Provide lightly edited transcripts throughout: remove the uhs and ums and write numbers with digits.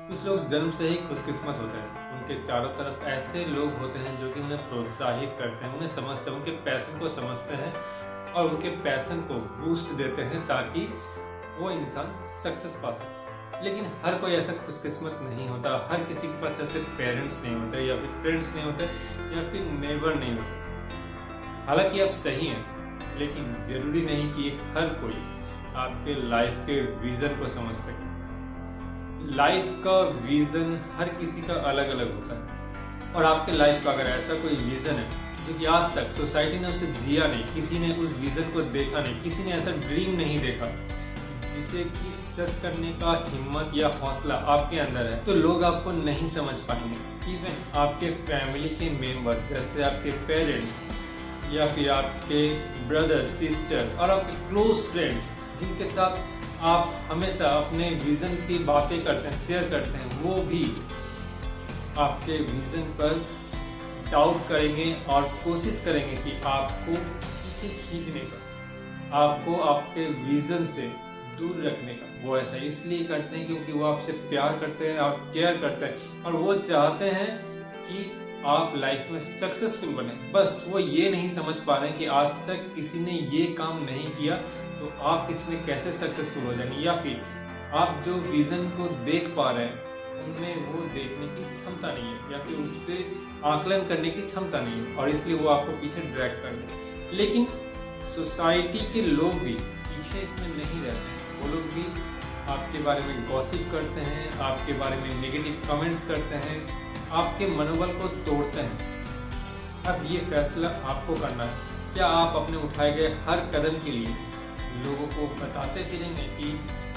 कुछ लोग जन्म से ही खुशकिस्मत होते हैं। उनके चारों तरफ ऐसे लोग होते हैं जो कि उन्हें प्रोत्साहित करते हैं, उन्हें समझते हैं, उनके पैशन को समझते हैं और उनके पैशन को बूस्ट देते हैं ताकि वो इंसान सक्सेस पा सके। लेकिन हर कोई ऐसा खुशकिस्मत नहीं होता, हर किसी के पास ऐसे पेरेंट्स नहीं होते या फिर फ्रेंड्स नहीं होते या फिर नेबर नहीं होते। हालांकि आप सही हैं, लेकिन जरूरी नहीं कि हर कोई आपके लाइफ के विजन को समझ सके। लाइफ का विजन हर किसी का अलग अलग होता है और आपके लाइफ का अगर ऐसा कोई विजन है जो कि आज तक सोसाइटी ने उसे जिया नहीं, किसी ने उस विजन को देखा नहीं, किसी ने ऐसा ड्रीम नहीं देखा जिसे कि सच करने का हिम्मत या हौसला आपके अंदर है, तो लोग आपको नहीं समझ पाएंगे। इवन आपके फैमिली के मेंबर्स जैसे आपके पेरेंट्स या फिर आपके ब्रदर सिस्टर और आपके क्लोज फ्रेंड्स जिनके साथ आप हमेशा अपने विजन की बातें करते हैं, शेयर करते हैं, वो भी आपके विजन पर डाउट करेंगे और कोशिश करेंगे कि आपको पीछे खींचने का, आपको आपके विजन से दूर रखने का। वो ऐसा इसलिए करते हैं क्योंकि वो आपसे प्यार करते हैं और केयर करते हैं और वो चाहते हैं कि आप लाइफ में सक्सेसफुल बने। बस वो ये नहीं समझ पा रहे हैं कि आज तक किसी ने ये काम नहीं किया तो आप इसमें कैसे सक्सेसफुल हो जाएंगे, या फिर आप जो विजन को देख पा रहे हैं उनमें वो देखने की क्षमता नहीं है या फिर उस पर आकलन करने की क्षमता नहीं है और इसलिए वो आपको पीछे ड्रैग कर रहे हैं। लेकिन सोसाइटी के लोग भी पीछे इसमें नहीं रहते, वो लोग भी आपके बारे में गॉसिप करते हैं, आपके बारे में नेगेटिव कमेंट्स करते हैं, आपके मनोबल को तोड़ते हैं। अब ये फैसला आपको करना है। क्या आप अपने उठाए गए हर कदम के लिए लोगों को बताते फिरेंगे कि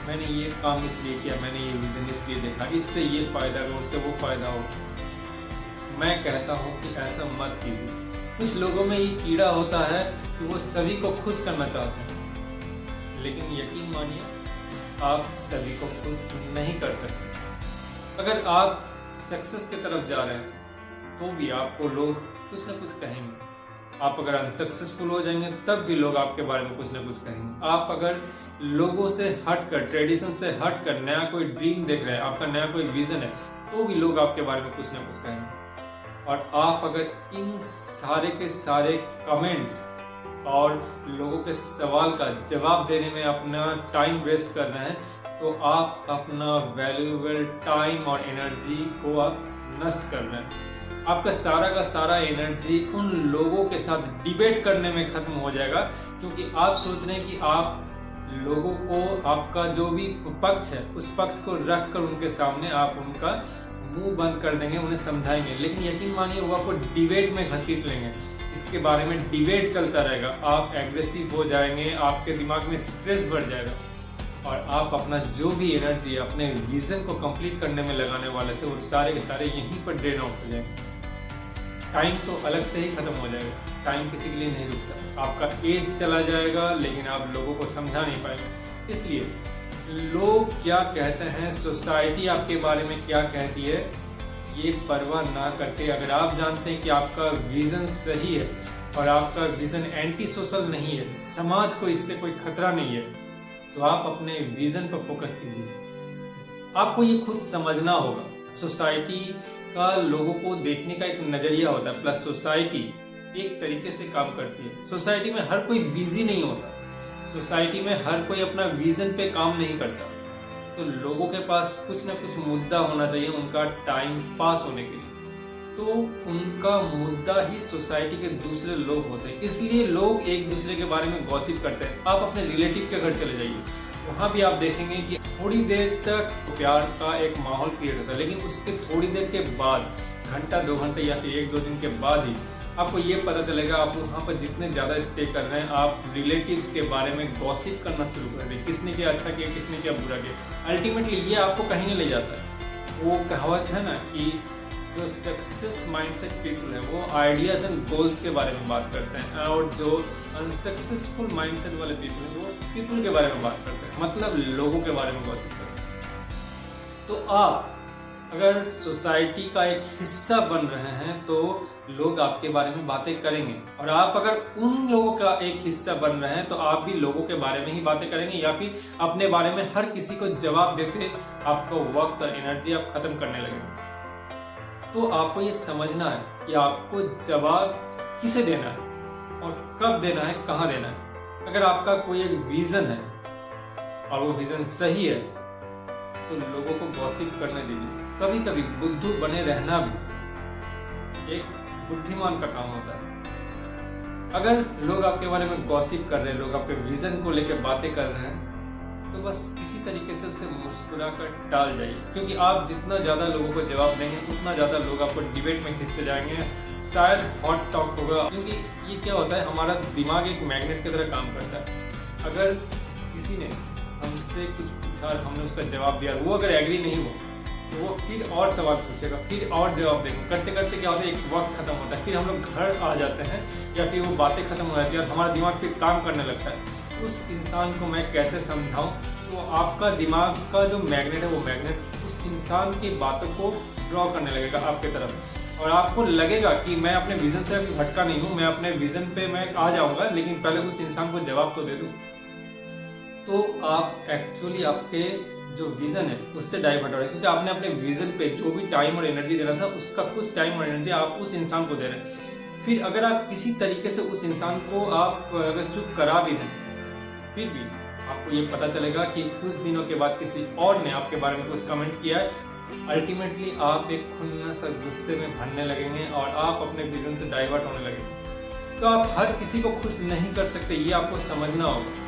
मैंने ये काम इसलिए किया, मैंने ये विजन इसलिए देखा, इससे ये फायदा हो, उससे वो फायदा हो? मैं कहता हूँ कि ऐसा मत कीजिए। कुछ लोगों में ये कीड़ा होता है कि वो सभी को खुश करना चाहते हैं, लेकिन यकीन मानिए आप सभी को खुश नहीं कर सकते। अगर आप सक्सेस की तरफ जा रहे हैं तो भी आपको लोग कुछ ना कुछ कहेंगे। आप अगर अनसक्सेसफुल हो जाएंगे तब भी लोग आपके बारे में कुछ ना कुछ कहेंगे। आप अगर लोगों से हटकर, ट्रेडिशन से हटकर नया कोई ड्रीम देख रहे हैं, आपका नया कोई विजन है, तो भी लोग आपके बारे में कुछ ना कुछ कहेंगे। और आप अगर इन सारे के सारे कमेंट्स और लोगों के सवाल का जवाब देने में अपना टाइम वेस्ट कर रहे हैं तो आप अपना वैल्यूएबल टाइम और एनर्जी को आप नष्ट कर रहे हैं। आपका सारा का सारा एनर्जी उन लोगों के साथ डिबेट करने में खत्म हो जाएगा, क्योंकि आप सोच रहे हैं कि आप लोगों को, आपका जो भी पक्ष है उस पक्ष को रख कर उनके सामने आप उनका मुंह बंद कर देंगे, उन्हें समझाएंगे। लेकिन यकीन मानिए वो आपको डिबेट में घसीट लेंगे, इसके बारे में डिबेट चलता रहेगा, आप एग्रेसिव हो जाएंगे, आपके दिमाग में स्ट्रेस बढ़ जाएगा और आप अपना जो भी एनर्जी अपने विजन को कंप्लीट करने में लगाने वाले थे वो सारे के सारे यहीं पर ड्रेन आउट हो जाएंगे। टाइम तो अलग से ही खत्म हो जाएगा, टाइम किसी के लिए नहीं रुकता। आपका एज चला जाएगा लेकिन आप लोगों को समझा नहीं पाएंगे। इसलिए लोग क्या कहते हैं, सोसाइटी आपके बारे में क्या कहती है, ये परवाह ना करके अगर आप जानते हैं कि आपका विजन सही है और आपका विजन एंटी सोशल नहीं है, समाज को इससे कोई खतरा नहीं है, तो आप अपने विजन पर फोकस कीजिए। आपको ये खुद समझना होगा। सोसाइटी का लोगों को देखने का एक नजरिया होता है, प्लस सोसाइटी एक तरीके से काम करती है। सोसाइटी में हर कोई बिजी नहीं होता, सोसाइटी में हर कोई अपना विजन पे काम नहीं करता, तो लोगों के पास कुछ ना कुछ मुद्दा होना चाहिए उनका टाइम पास होने के लिए। तो उनका मुद्दा ही सोसाइटी के दूसरे लोग होते हैं, इसलिए लोग एक दूसरे के बारे में गॉसिप करते हैं। आप अपने रिलेटिव के घर चले जाइए, वहाँ भी आप देखेंगे कि थोड़ी देर तक प्यार का एक माहौल क्रिएट होता है, लेकिन उसके थोड़ी देर के बाद, घंटा 2 घंटे या फिर 1-2 दिन के बाद ही आपको ये पता चलेगा, आप वहाँ पर जितने ज़्यादा स्टे कर रहे हैं आप रिलेटिव्स के बारे में गॉसिप करना शुरू कर दें, किसने क्या अच्छा किया, किसने क्या बुरा किया। अल्टीमेटली ये आपको कहीं नहीं ले जाता है। वो कहावत है ना कि जो सक्सेस माइंडसेट पीपल है वो आइडियाज एंड गोल्स के बारे में बात करते हैं और जो अनसक्सेसफुल माइंडसेट वाले पीपल हैं वो पीपल के बारे में बात करते हैं, मतलब लोगों के बारे में गॉसिप करते हैं। तो आप अगर सोसाइटी का एक हिस्सा बन रहे हैं तो लोग आपके बारे में बातें करेंगे, और आप अगर उन लोगों का एक हिस्सा बन रहे हैं तो आप भी लोगों के बारे में ही बातें करेंगे, या फिर अपने बारे में हर किसी को जवाब देते आपको वक्त और एनर्जी आप खत्म करने लगेंगे। तो आपको ये समझना है कि आपको जवाब किसे देना है और कब देना है, कहाँ देना है। अगर आपका कोई एक विजन है और वो विजन सही है तो लोगों को गॉसिप करने दीजिए। कभी कभी बुद्धू बने रहना भी एक बुद्धिमान का काम होता है। अगर लोग आपके बारे में गॉसिप कर रहे हैं, लोग आपके विजन को लेकर बातें कर रहे हैं, तो बस किसी तरीके से उसे मुस्कुरा कर टाल जाइए, क्योंकि आप जितना ज्यादा लोगों को जवाब देंगे उतना ज्यादा लोग आपको डिबेट में खींचते जाएंगे, शायद हॉट टॉक होगा। क्योंकि ये क्या होता है, हमारा दिमाग एक मैग्नेट की तरह काम करता है। अगर किसी ने हमसे कुछ पूछा, हमने उसका जवाब दिया, वो अगर एग्री नहीं हो तो वो फिर और सवाल पूछेगा, फिर और जवाब देंगे। करते करते क्या होता है, एक वक्त खत्म होता है, फिर हम लोग घर आ जाते हैं या फिर वो बातें खत्म हो जाती है और हमारा दिमाग फिर काम करने लगता है। उस इंसान को मैं कैसे समझाऊं, तो आपका दिमाग का जो मैग्नेट है वो मैग्नेट उस इंसान की बातों को ड्रॉ करने लगेगा आपके तरफ, और आपको लगेगा कि मैं अपने विजन से अभी भटका नहीं हूँ, मैं अपने विजन पे मैं आ जाऊंगा, लेकिन पहले उस इंसान को जवाब तो दे दूं। तो आप एक्चुअली आपके जो विजन है उससे डाइवर्ट हो रहे हैं, क्योंकि आपने अपने विजन पे जो भी टाइम और एनर्जी देना था उसका कुछ टाइम और एनर्जी आप उस इंसान को दे रहे हैं। फिर अगर आप किसी तरीके से उस इंसान को आप अगर चुप करा भी दें, फिर भी आपको ये पता चलेगा कि कुछ दिनों के बाद किसी और ने आपके बारे में कुछ कमेंट किया है। अल्टीमेटली आप एक खुन्नस और गुस्से में भरने लगेंगे और आप अपने विजन से डाइवर्ट होने लगेंगे। तो आप हर किसी को खुश नहीं कर सकते, ये आपको समझना होगा।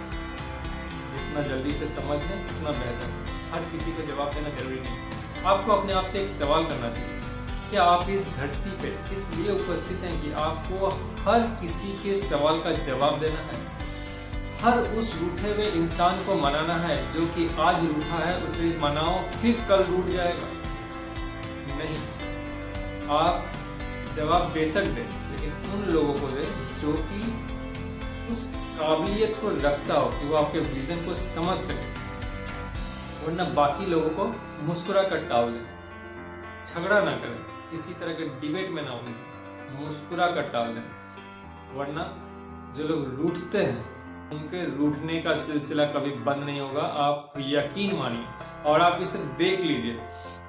जितना जल्दी से समझ लें उतना बेहतर। हर किसी को जवाब देना जरूरी नहीं। आपको अपने आप से एक सवाल करना चाहिए, क्या आप इस धरती पे इसलिए उपस्थित हैं कि आपको हर किसी के सवाल का जवाब देना है, हर उस रूठे हुए इंसान को मनाना है जो कि आज रूठा है, उसे मनाओ फिर कल रूठ जाएगा? नहीं, आप जवाब बेशक दें, लेकिन उन लोगों को दें जो कि उस काबिलियत को रखता हो कि वो आपके विजन को समझ सके, वरना बाकी लोगों को मुस्कुरा कर टाल दें। झगड़ा ना करें, किसी तरह के डिबेट में ना उलझें, मुस्कुरा कर टाल दें। वरना जो लोग रूठते हैं उनके रूठने का सिलसिला कभी बंद नहीं होगा। आप यकीन मानिए और आप इसे देख लीजिए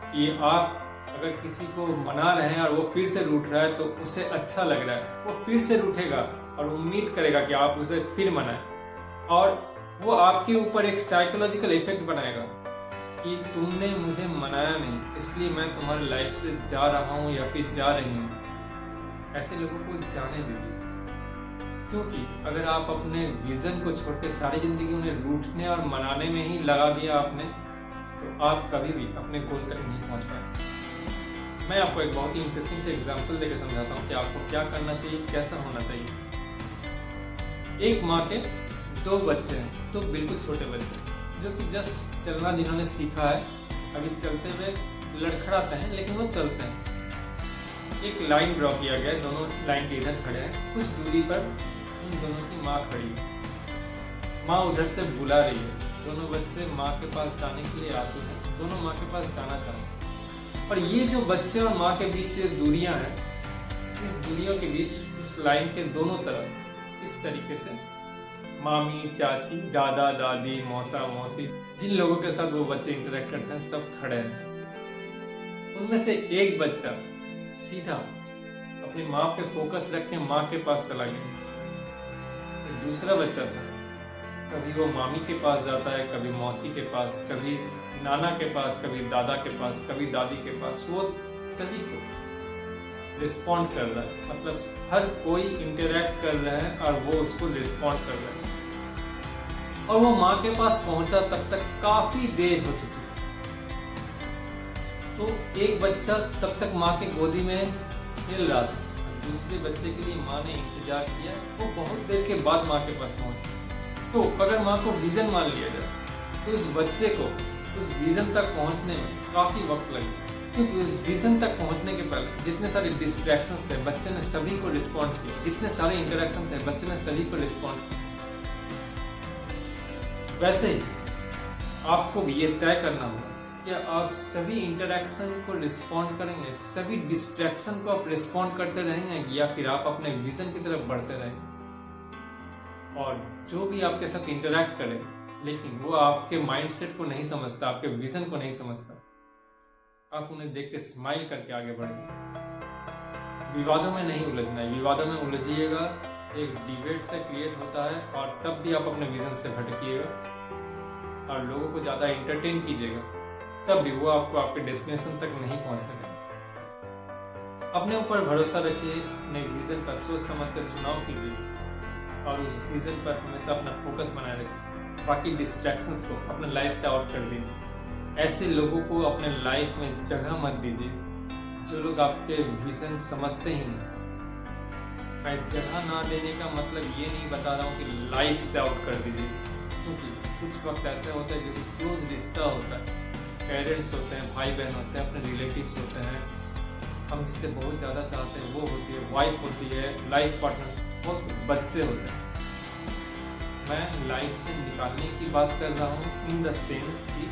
कि आप अगर किसी को मना रहे हैं और वो फिर से रूठ रहा है तो उसे अच्छा लग रहा है, वो फिर से रूठेगा और उम्मीद करेगा कि आप उसे फिर मनाएं, और वो आपके ऊपर एक साइकोलॉजिकल इफेक्ट बनाएगा कि तुमने मुझे मनाया नहीं, इसलिए मैं तुम्हारी लाइफ से जा रहा हूँ या फिर जा रही हूँ। ऐसे लोगों को जाने दीजिए, क्योंकि अगर आप अपने विजन को छोड़ के सारी जिंदगी उन्हें रूठने और मनाने में ही लगा दिया आपने, तो आप कभी भी अपने गोल तक नहीं पहुंच पाए। मैं आपको एक बहुत ही इंटरेस्टिंग से एग्जांपल देकर समझाता हूँ कि आपको क्या करना चाहिए, कैसा होना चाहिए। एक माँ के 2 बच्चे हैं, 2 बिल्कुल छोटे बच्चे जो कि जस्ट चलना जिन्होंने सीखा है, अभी चलते हुए लड़खड़ाते हैं लेकिन वो चलते हैं। एक लाइन ड्रॉ किया गया है, दोनों लाइन के इधर खड़े हैं, कुछ दूरी पर उन दोनों की माँ खड़ी है। माँ उधर से बुला रही है, दोनों बच्चे माँ के पास जाने के लिए आते हैं, दोनों माँ के पास जाना चाहते हैं। और ये जो बच्चे और माँ के बीच से दूरियां हैं, इस दूरियों के बीच इस लाइन के दोनों तरफ इस तरीके से मामी, चाची, दादा, दादी, मौसा, मौसी, जिन लोगों के साथ वो बच्चे इंटरेक्ट करते हैं, सब खड़े हैं। उनमें से एक बच्चा सीधा अपनी माँ पे फोकस रख के माँ के पास चला गया। दूसरा बच्चा था, कभी वो मामी के पास जाता है, कभी मौसी के पास, कभी नाना के पास, कभी दादा के पास, कभी दादी के पास। वो सभी को रिस्पॉन्ड कर रहा है, मतलब हर कोई इंटरेक्ट कर रहा है और वो उसको रिस्पॉन्ड कर रहा है। और वो माँ के पास पहुंचा तब तक काफी देर हो चुकी है। तो एक बच्चा तब तक माँ के गोदी में खेल रहा था, दूसरे बच्चे के लिए माँ ने इंतजार किया, वो बहुत देर के बाद माँ के पास पहुंची। तो अगर माँ को विजन मान लिया जाए तो उस बच्चे को उस विजन तक पहुंचने में काफी वक्त लगे, क्योंकि उस विजन तक पहुंचने के पहले जितने सारे डिस्ट्रैक्शंस थे बच्चे ने सभी को रिस्पॉन्ड किया, जितने सारे इंटरेक्शन थे बच्चे ने सभी को रिस्पॉन्ड किया। वैसे ही आपको भी ये तय करना होगा क्या आप सभी इंटरेक्शन को रिस्पॉन्ड करेंगे, सभी डिस्ट्रैक्शन को आप रिस्पॉन्ड करते रहेंगे, या फिर आप अपने विजन की तरफ बढ़ते रहेंगे? और जो भी आपके साथ इंटरेक्ट करे लेकिन वो आपके माइंडसेट को नहीं समझता, आपके विजन को नहीं समझता, आप उन्हें देख के स्माइल करके आगे बढ़िए। विवादों में नहीं उलझना है, विवादों में उलझिएगा एक डिबेट से क्रिएट होता है और तब भी आप अपने विजन से भटकिएगा और लोगों को ज्यादा एंटरटेन कीजिएगा, तब भी वो आपको आपके डेस्टिनेशन तक नहीं पहुंचने देगा। अपने ऊपर भरोसा रखिए, अपने विजन पर सोच समझ कर चुनाव कीजिए और उस विजन पर हमेशा अपना फोकस बनाए रखिए। बाकी डिस्ट्रैक्शंस को अपने लाइफ से आउट कर दीजिए। ऐसे लोगों को अपने लाइफ में जगह मत दीजिए जो लोग आपके विजन समझते ही नहीं। मैं जगह ना देने का मतलब ये नहीं बता रहा हूँ कि लाइफ से आउट कर दीजिए, क्योंकि कुछ वक्त ऐसे होता है जो क्लोज रिश्ता होता है, पेरेंट्स होते हैं, भाई बहन होते हैं, अपने रिलेटिव्स होते हैं, हम जिसे बहुत ज़्यादा चाहते हैं वो होती है, वाइफ होती है, लाइफ पार्टनर, बहुत बच्चे होते हैं। मैं लाइफ से निकालने की बात कर रहा हूँ इन द सेंस कि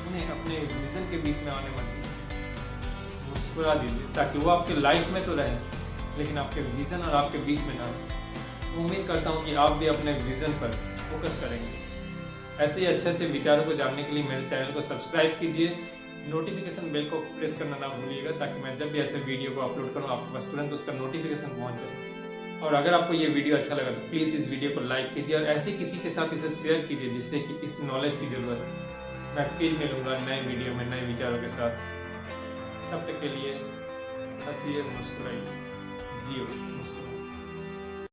उन्हें अपने विजन के बीच में आने मत दीजिए, मुस्कुरा दीजिए ताकि वो आपके लाइफ में तो रहे लेकिन आपके विजन और आपके बीच में ना रहे। उम्मीद करता हूँ कि आप भी अपने विजन पर फोकस करेंगे। ऐसे ही अच्छे अच्छे विचारों को जानने के लिए मेरे चैनल को सब्सक्राइब कीजिए, नोटिफिकेशन बेल को प्रेस करना ना भूलिएगा ताकि मैं जब भी ऐसे वीडियो को अपलोड करूँ आपके पास तुरंत उसका नोटिफिकेशन पहुंच जाए। और अगर आपको ये वीडियो अच्छा लगा तो प्लीज़ इस वीडियो को लाइक कीजिए और ऐसे किसी के साथ इसे शेयर कीजिए जिससे कि इस नॉलेज की ज़रूरत है। मैं फिर मिलूंगा नए वीडियो में नए विचारों के साथ। तब तक के लिए हंसिए, मुस्कुराइए, जियो मुस्कुराइए।